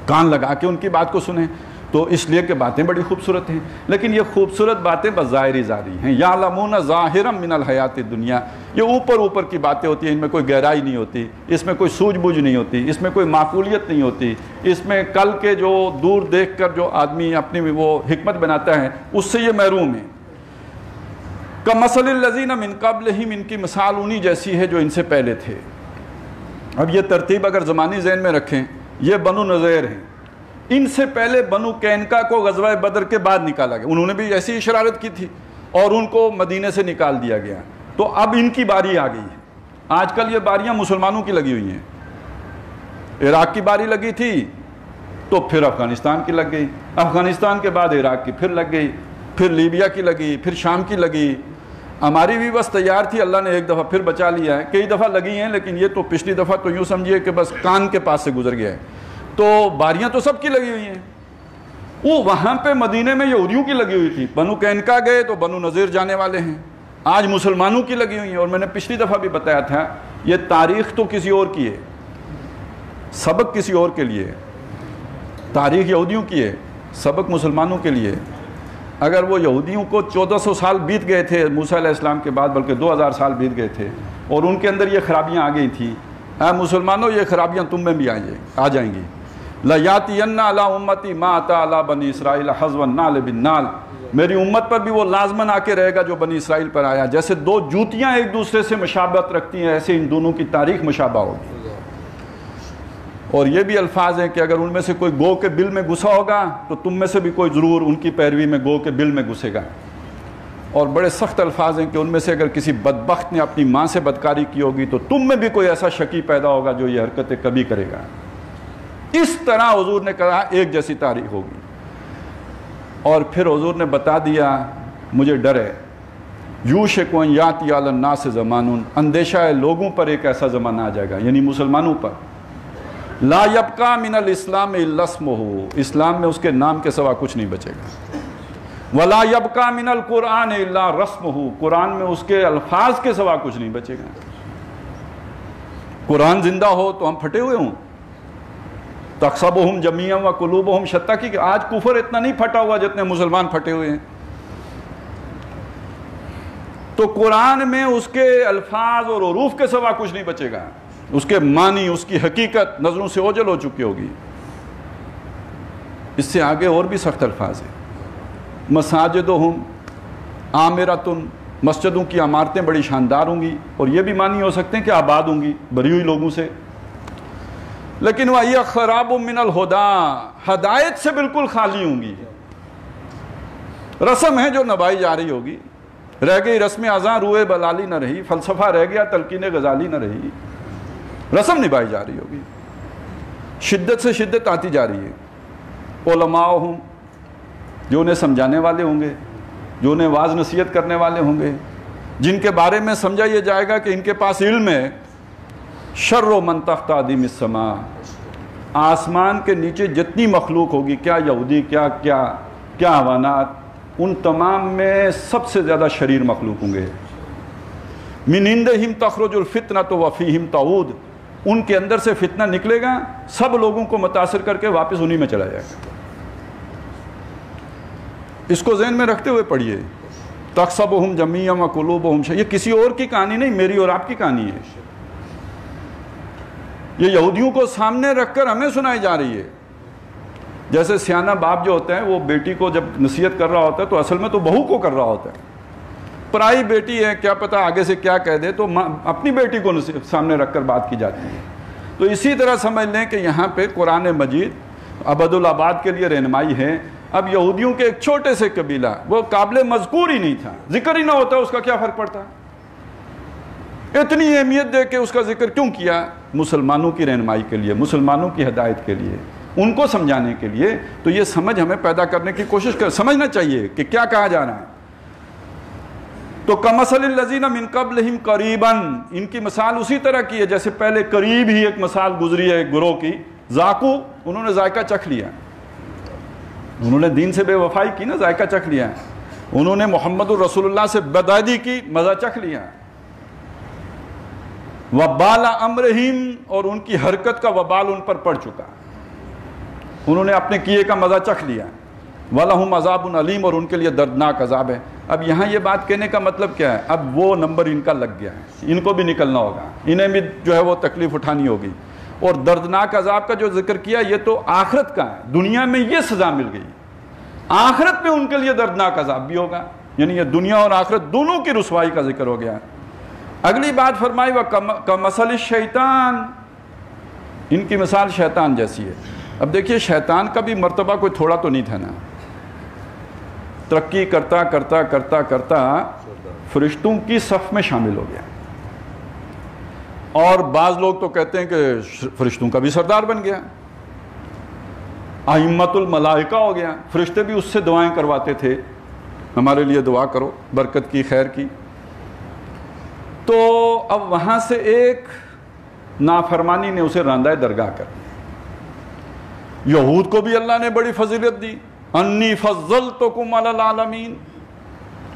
کان لگا کے ان کی بات کو سنیں۔ تو اس لیے کہ باتیں بڑی خوبصورت ہیں، لیکن یہ خوبصورت باتیں بس ظاہری ہیں۔ یعلمون ظاہرا من الحیات الدنیا، یہ اوپر کی باتیں ہوتی ہیں، ان میں کوئی گہرائی نہیں ہوتی، اس میں کوئی سوجھ بوجھ نہیں ہوتی، اس میں کوئی معقولیت نہیں ہوتی، اس میں کل کے جو دور دیکھ کر جو آدمی اپنی وہ حکمت بناتا ہے اس سے یہ محروم ہے۔ کمثل الذین من قبلہم، ان کی مثال انہی جیسی ہے جو ان سے پہلے تھے۔ اب یہ ترتیب اگر زمانی ذہن میں رکھیں، یہ بنو نذیر ہیں. ان سے پہلے بنو قینقاع کو غزوہ بدر کے بعد نکالا گیا, انہوں نے بھی ایسی شرارت کی تھی اور ان کو مدینے سے نکال دیا گیا. تو اب ان کی باری آ گئی ہے. آج کل یہ باریاں مسلمانوں کی لگی ہوئی ہیں. عراق کی باری لگی تھی تو پھر افغانستان کی لگ گئی, افغانستان کے بعد عراق کی پھر لگ گئی, پھر لیبیا کی لگی, پھر شام کی لگی. ہماری بھی بس تیار تھی, اللہ نے ایک دفعہ پھر بچا لیا ہے. کئی دفعہ لگی ہیں لیکن یہ تو پچھلی دفعہ تو یوں سمجھیے کہ بس کان کے پاس سے گزر گیا ہے. تو باریاں تو سب کی لگی ہوئی ہیں. وہ وہاں پہ مدینے میں یہودیوں کی لگی ہوئی تھی. بنو قینقاع گئے تو بنو نذیر جانے والے ہیں. آج مسلمانوں کی لگی ہوئی ہیں. اور میں نے پچھلی دفعہ بھی بتایا تھا یہ تاریخ تو کسی اور کی ہے, سبق کسی اور کے لیے. تاریخ یہودیوں کی ہے, سبق مسلمانوں کے لیے. اگر وہ یہودیوں کو 1400 سال بیت گئے تھے موسیٰ علیہ السلام کے بعد, بلکہ 2000 سال بیت گئے تھے, اور ان کے اندر یہ خرابیاں آ گئی تھیں, اے مسلمانوں یہ خرابیاں تم میں بھی آ جائیں گی. لَيَأْتِيَنَّ عَلَىٰ أُمَّتِي مَا أَتَىٰ عَلَىٰ بَنِي إِسْرَائِيلَ حَزْوَ النَّعْلِ بِالنَّعْلِ, میری امت پر بھی وہ لازماً آ کے رہے گا جو بنی اسرائیل پر آیا. جیسے دو جوتیاں ایک دوسرے سے مشابہت رکھتی ہیں, ایسے ان دونوں کی تاریخ مشابہ ہوگی. اور یہ بھی الفاظ ہیں کہ اگر ان میں سے کوئی گو کے بل میں گھسا ہوگا تو تم میں سے بھی کوئی ضرور ان کی پیروی میں گو کے بل میں گھسے گا. اور بڑے سخت الفاظ ہیں کہ ان میں سے اگر کسی بدبخت نے اپنی ماں سے بدکاری کی ہوگی تو تم میں بھی کوئی ایسا شقی پیدا ہوگا جو یہ حرکتیں کبھی کرے گا. اس طرح حضور نے کہا ایک جیسی تاریخ ہوگی. اور پھر حضور نے بتا دیا مجھے ڈر ہے, یوشک ان یاتی علی الناس زمان, اندیشہ ہے لوگوں پر ایک ایسا زمانہ آ جائے گا, یعنی مسلمانوں پر, لا یبقى من الاسلام الا اسمہ, اسلام میں اس کے نام کے سوا کچھ نہیں بچے گا. ولا یبقى من القرآن الا رسمہ, قرآن میں اس کے الفاظ کے سوا کچھ نہیں بچے گا. قرآن زندہ ہو تو ہم پھٹے ہوئے ہوں. تحسبهم جميعا وقلوبهم شتى, کی آج کفر اتنا نہیں پھٹا ہوا جتنے مسلمان پھٹے ہوئے ہیں. تو قرآن میں اس کے الفاظ اور حروف کے سوا کچھ نہیں بچے گا. اس کے معنی, اس کی حقیقت نظروں سے اوجھل ہو چکی ہوگی. اس سے آگے اور بھی سخت الفاظ ہیں. مساجدہم عامرۃ, مسجدوں کی عمارتیں بڑی شاندار ہوں گی, اور یہ بھی معنی ہو سکتے ہیں کہ آباد ہوں گی بھری ہوئی لوگوں سے. لیکن وَهِيَ خَرَابٌ مِّنَ الْهُدَىٰ, ہدایت سے بالکل خالی ہوں گی. رسم ہے جو نبھائی جا رہی ہوگی, رہ گئی رسم اذاں روئے بلالی نہ رہی, فلسفہ رہ گیا تلقین غزالی نہ رہی, رسم نبھائی جا رہی ہوگی. شدت سے شدت آتی جا رہی ہے. علماءہم, جو انہیں سمجھانے والے ہوں گے, جو انہیں واعظ نصیحت کرنے والے ہوں گے, جن کے بارے میں سمجھا یہ جائے گا کہ ان کے پاس علم ہے. شر من تحت ادیم السماء, آسمان کے نیچے جتنی مخلوق ہوگی, کیا یہودی کیا حیوانات, ان تمام میں سب سے زیادہ شریر مخلوق ہوں گے. من عندہم تخرج الفتنۃ وفیہم تعود, ان کے اندر سے فتنہ نکلے گا, سب لوگوں کو متاثر کر کے واپس انہی میں چلا جائے گا. اس کو ذہن میں رکھتے ہوئے پڑھیے. تحسبہم جمیعا وقلوبہم شتیٰ, یہ کسی اور کی کہانی نہیں, میری اور آپ کی کہانی ہے. یہ یہودیوں کو سامنے رکھ کر ہمیں سنائی جا رہی ہے. جیسے سیانہ باپ جو ہوتا ہے وہ بیٹی کو جب نصیحت کر رہا ہوتا ہے تو اصل میں تو بہو کو کر رہا ہوتا ہے. پرائی بیٹی ہے, کیا پتہ آگے سے کیا کہہ دے, تو اپنی بیٹی کو سامنے رکھ کر بات کی جاتی ہے. تو اسی طرح سمجھ لیں کہ یہاں پہ قرآن مجید ابد الآباد کے لیے رہنمائی ہے. اب یہودیوں کے ایک چھوٹے سے قبیلہ, وہ قابل مذکور ہی نہیں تھا, ذکر ہی نہ ہوتا, اس کا کیا فرق پڑتا. اتنی اہمیت دے کے اس کا ذکر کیوں کیا؟ مسلمانوں کی رہنمائی کے لیے, مسلمانوں کی ہدایت کے لیے, ان کو سمجھانے کے لیے. تو یہ سمجھ ہمیں پیدا کرنے کی کوشش سمجھنا چاہیے کہ کیا کہا جا رہا ہے. تو کمثل الذین من قبلہم قریبا, ان کی مثال اسی طرح کی ہے جیسے پہلے قریب ہی ایک مثال گزری ہے ایک گروہ کی. ذاقو, انہوں نے ذائقہ چکھ لیا, انہوں نے دین سے بے وفائی کی نا, ذائقہ چکھ لیا. انہوں نے محمد الرسول اللہ سے بدعہدی کی, مزہ چکھ لیا. وبال امرہم, اور ان کی حرکت کا وبال ان پر پڑ چکا, انہوں نے اپنے کیے کا مزہ چکھ لیا. وَلَهُمْ عَذَابٌ علیم, اور ان کے لیے دردناک عذاب ہے. اب یہاں یہ بات کہنے کا مطلب کیا ہے؟ اب وہ نمبر ان کا لگ گیا ہے, ان کو بھی نکلنا ہوگا, انہیں بھی جو ہے وہ تکلیف اٹھانی ہوگی. اور دردناک عذاب کا جو ذکر کیا یہ تو آخرت کا ہے, دنیا میں یہ سزا مل گئی, آخرت میں ان کے لیے دردناک عذاب بھی ہوگا. یعنی یہ دنیا اور آخرت دونوں کی رسوائی کا ذکر ہو گیا. اگلی بات فرمائی وَكَمَثَلِ الشَّيْطَانِ, ان کی مثال شیطان جیسی ہے۔ اب دیکھیے شیطان کا بھی مرتبہ کوئی تھوڑا تو نہیں تھا نا، ترقی کرتا کرتا کرتا کرتا فرشتوں کی صف میں شامل ہو گیا، اور بعض لوگ تو کہتے ہیں کہ فرشتوں کا بھی سردار بن گیا، ائمۃ الملائکہ ہو گیا، فرشتے بھی اس سے دعائیں کرواتے تھے، ہمارے لیے دعا کرو برکت کی خیر کی۔ تو اب وہاں سے ایک نافرمانی نے اسے راندہ درگاہ کر دیا۔ یہود کو بھی اللہ نے بڑی فضیلت دی، انی فضلتکم علی العالمین،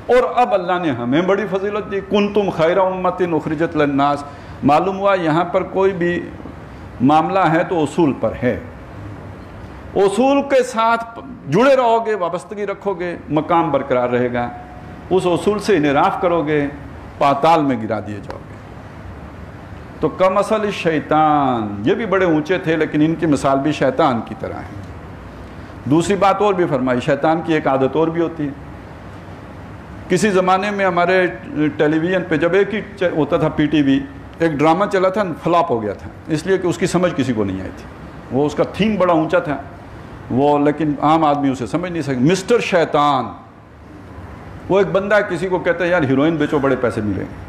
اور اب اللہ نے ہمیں بڑی فضیلت دی، کنتم خیر امۃ اخرجت للناس۔ معلوم ہوا یہاں پر کوئی بھی معاملہ ہے تو اصول پر ہے، اصول کے ساتھ جڑے رہو گے، وابستگی رکھو گے، مقام برقرار رہے گا، اس اصول سے انحراف کرو گے پاتال میں گرا دیے جاؤ گے۔ تو کمثل شیطان، یہ بھی بڑے اونچے تھے لیکن ان کی مثال بھی شیطان کی طرح ہے۔ دوسری بات اور بھی فرمائی، شیطان کی ایک عادت اور بھی ہوتی ہے۔ کسی زمانے میں ہمارے ٹیلی ویژن پہ جب ایک ہی ہوتا تھا پی ٹی وی، ایک ڈرامہ چلا تھا، فلاپ ہو گیا تھا، اس لیے کہ اس کی سمجھ کسی کو نہیں آئی تھی، وہ اس کا تھیم بڑا اونچا تھا وہ، لیکن عام آدمی اسے سمجھ نہیں سکے۔ مسٹر شیطان، وہ ایک بندہ کسی کو کہتا ہے یار ہیروئن بیچو بڑے پیسے ملیں گے،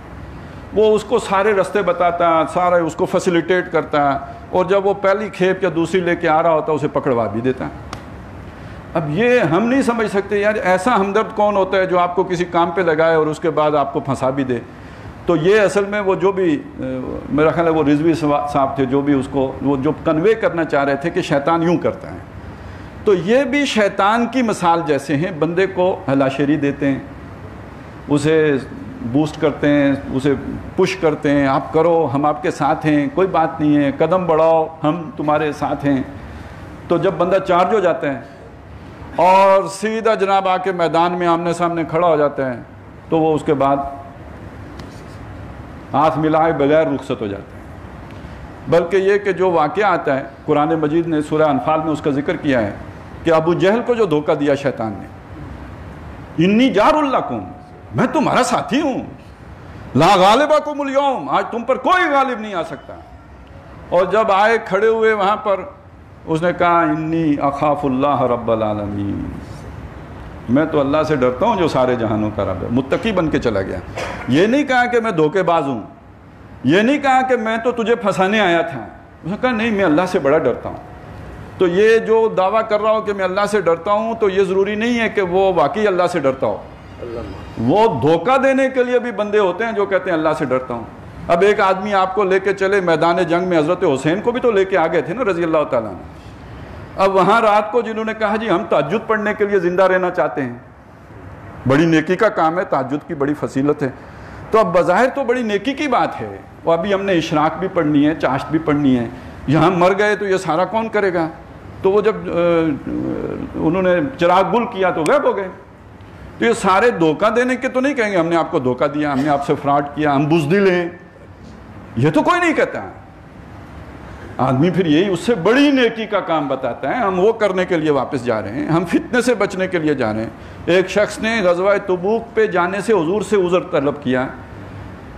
وہ اس کو سارے راستے بتاتا، سارا اس کو فیسیلیٹیٹ کرتا، اور جب وہ پہلی کھیپ یا دوسری لے کے آ رہا ہوتا اسے پکڑوا بھی دیتا۔ اب یہ ہم نہیں سمجھ سکتے یار ایسا ہمدرد کون ہوتا ہے جو آپ کو کسی کام پہ لگائے اور اس کے بعد آپ کو پھنسا بھی دے۔ تو یہ اصل میں وہ جو بھی میرا خیال ہے وہ رضوی صاحب تھے جو بھی اس کو وہ جو کنوے کرنا چاہ رہے تھے کہ شیطان یوں کرتا ہے، تو یہ بھی شیطان کی مثال جیسے ہیں، بندے کو ہلاشیری دیتے ہیں، اسے بوسٹ کرتے ہیں، اسے پش کرتے ہیں، آپ کرو ہم آپ کے ساتھ ہیں، کوئی بات نہیں ہے، قدم بڑھاؤ ہم تمہارے ساتھ ہیں۔ تو جب بندہ چارج ہو جاتا ہے اور سیدھا جناب آ کے میدان میں آمنے سامنے کھڑا ہو جاتا ہے تو وہ اس کے بعد ہاتھ ملائے بغیر رخصت ہو جاتا ہے۔ بلکہ یہ کہ جو واقعہ آتا ہے قرآن مجید نے سورہ انفال میں اس کا ذکر کیا ہے کہ ابو جہل کو جو دھوکہ دیا شیطان نے، انی جار لکم، میں تمہارا ساتھی ہوں، لا غالبکم اليوم، آج تم پر کوئی غالب نہیں آ سکتا۔ اور جب آئے کھڑے ہوئے وہاں پر، اس نے کہا انی اخاف اللہ رب العالمین، میں تو اللہ سے ڈرتا ہوں جو سارے جہانوں کا رب ہے، متقی بن کے چلا گیا۔ یہ نہیں کہا کہ میں دھوکے باز ہوں، یہ نہیں کہا کہ میں تو تجھے پھنسانے آیا تھا، اس نے کہا نہیں میں اللہ سے بڑا ڈرتا ہوں۔ تو یہ جو دعویٰ کر رہا ہو کہ میں اللہ سے ڈرتا ہوں تو یہ ضروری نہیں ہے کہ وہ واقعی اللہ سے ڈرتا ہو، وہ دھوکہ دینے کے لیے بھی بندے ہوتے ہیں جو کہتے ہیں اللہ سے ڈرتا ہوں۔ اب ایک آدمی آپ کو لے کے چلے میدان جنگ میں، حضرت حسین کو بھی تو لے کے آگے تھے نا رضی اللہ تعالیٰ عنہ۔ اب وہاں رات کو جنہوں نے کہا جی ہم تہجد پڑھنے کے لیے زندہ رہنا چاہتے ہیں، بڑی نیکی کا کام ہے، تہجد کی بڑی فضیلت ہے، تو اب بظاہر تو بڑی نیکی کی بات ہے، وہ ابھی ہم نے اشراق بھی پڑھنی ہے، چاشت بھی پڑھنی ہے، یہاں مر گئے تو یہ سارا کون کرے گا؟ تو وہ جب انہوں نے چراغ گل کیا تو غائب ہو گئے۔ تو یہ سارے دھوکہ دینے کے تو نہیں کہیں گے ہم نے آپ کو دھوکہ دیا، ہم نے آپ سے فراڈ کیا، ہم بزدل ہیں، یہ تو کوئی نہیں کہتا ہے۔ آدمی پھر یہی اس سے بڑی نیکی کا کام بتاتا ہے، ہم وہ کرنے کے لیے واپس جا رہے ہیں، ہم فتنے سے بچنے کے لیے جا رہے ہیں۔ ایک شخص نے غزوہ تبوک پہ جانے سے حضور سے عذر طلب کیا،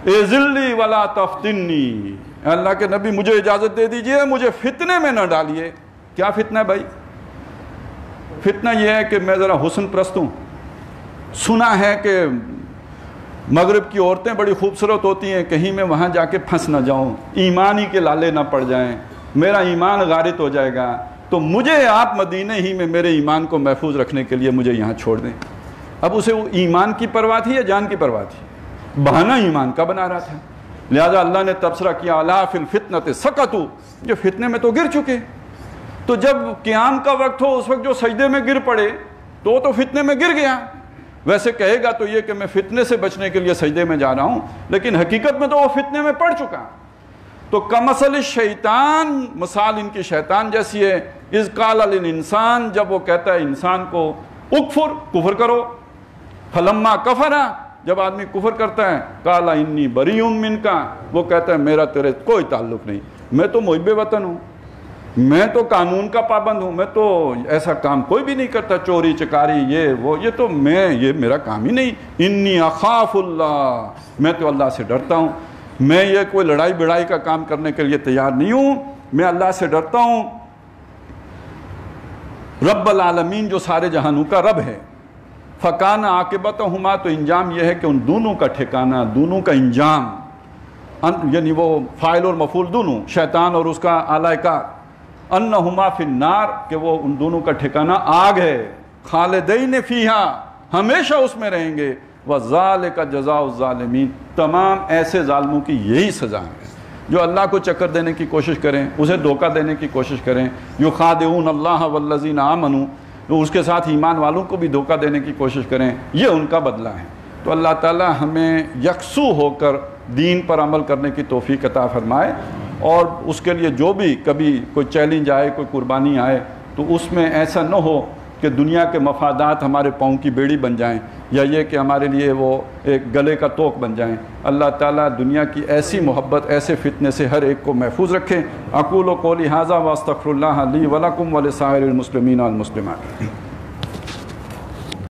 اذلی ولا تفتنی، اللہ کے نبی مجھے اجازت دے دیجئے، مجھے فتنے میں نہ ڈالیے۔ کیا فتنہ ہے بھائی؟ فتنہ یہ ہے کہ میں ذرا حسن پرست ہوں، سنا ہے کہ مغرب کی عورتیں بڑی خوبصورت ہوتی ہیں، کہیں میں وہاں جا کے پھنس نہ جاؤں، ایمان ہی کے لالے نہ پڑ جائیں، میرا ایمان غارت ہو جائے گا، تو مجھے آپ مدینے ہی میں میرے ایمان کو محفوظ رکھنے کے لیے مجھے یہاں چھوڑ دیں۔ اب اسے وہ ایمان کی پرواہ تھی یا جان کی پرواہ تھی؟ بہانہ ایمان کا بنا رہا تھا، لہذا اللہ نے تبصرہ کیا الا فی الفتنۃ سقطوا، جو فتنے میں تو گر چکے۔ تو جب قیام کا وقت ہو اس وقت جو سجدے میں گر پڑے تو وہ تو فتنے میں گر گیا، ویسے کہے گا تو یہ کہ میں فتنے سے بچنے کے لیے سجدے میں جا رہا ہوں، لیکن حقیقت میں تو وہ فتنے میں پڑ چکا۔ تو کمثل الشیطان، مثال ان کی شیطان جیسی ہے، اذ قال للانسان، جب وہ کہتا ہے انسان کو اکفر، کفر کرو، فلما کفر، جب آدمی کفر کرتا ہے، قال انی بریء منک، وہ کہتا ہے میرا تیرے کوئی تعلق نہیں، میں تو محب وطن ہوں، میں تو قانون کا پابند ہوں، میں تو ایسا کام کوئی بھی نہیں کرتا، چوری چکاری یہ وہ، یہ تو یہ میرا کام ہی نہیں، انی اخاف اللہ، میں تو اللہ سے ڈرتا ہوں، میں یہ کوئی لڑائی بڑائی کا کام کرنے کے لیے تیار نہیں ہوں۔ میں اللہ سے ڈرتا ہوں رب العالمین جو سارے جہانوں کا رب ہے. فکان عاقبتہما، تو انجام یہ ہے کہ ان دونوں کا ٹھکانہ، دونوں کا انجام، یعنی وہ فاعل اور مفعول دونوں، شیطان اور اس کا اعلی کار، انہما فی النار، کہ وہ ان دونوں کا ٹھکانہ آگ ہے، خالدین فیہا، ہمیشہ اس میں رہیں گے، وذالک جزاء الظالمین، تمام ایسے ظالموں کی یہی سزا ہے جو اللہ کو چکر دینے کی کوشش کریں، اسے دھوکہ دینے کی کوشش کریں. یخادعون اللہ والذین آمنوا، اس کے ساتھ ایمان والوں کو بھی دھوکہ دینے کی کوشش کریں، یہ ان کا بدلہ ہے. تو اللہ تعالی ہمیں یکسو ہو کر دین پر عمل کرنے کی توفیق عطا فرمائے، اور اس کے لیے جو بھی کبھی کوئی چیلنج آئے، کوئی قربانی آئے، تو اس میں ایسا نہ ہو کہ دنیا کے مفادات ہمارے پاؤں کی بیڑی بن جائیں، یا یہ کہ ہمارے لیے وہ ایک گلے کا توق بن جائیں. اللہ تعالیٰ دنیا کی ایسی محبت، ایسے فتنے سے ہر ایک کو محفوظ رکھے. اقول قولی ھذا واستغفر اللہ لی ولکم ولسائر المسلمین والمسلمات.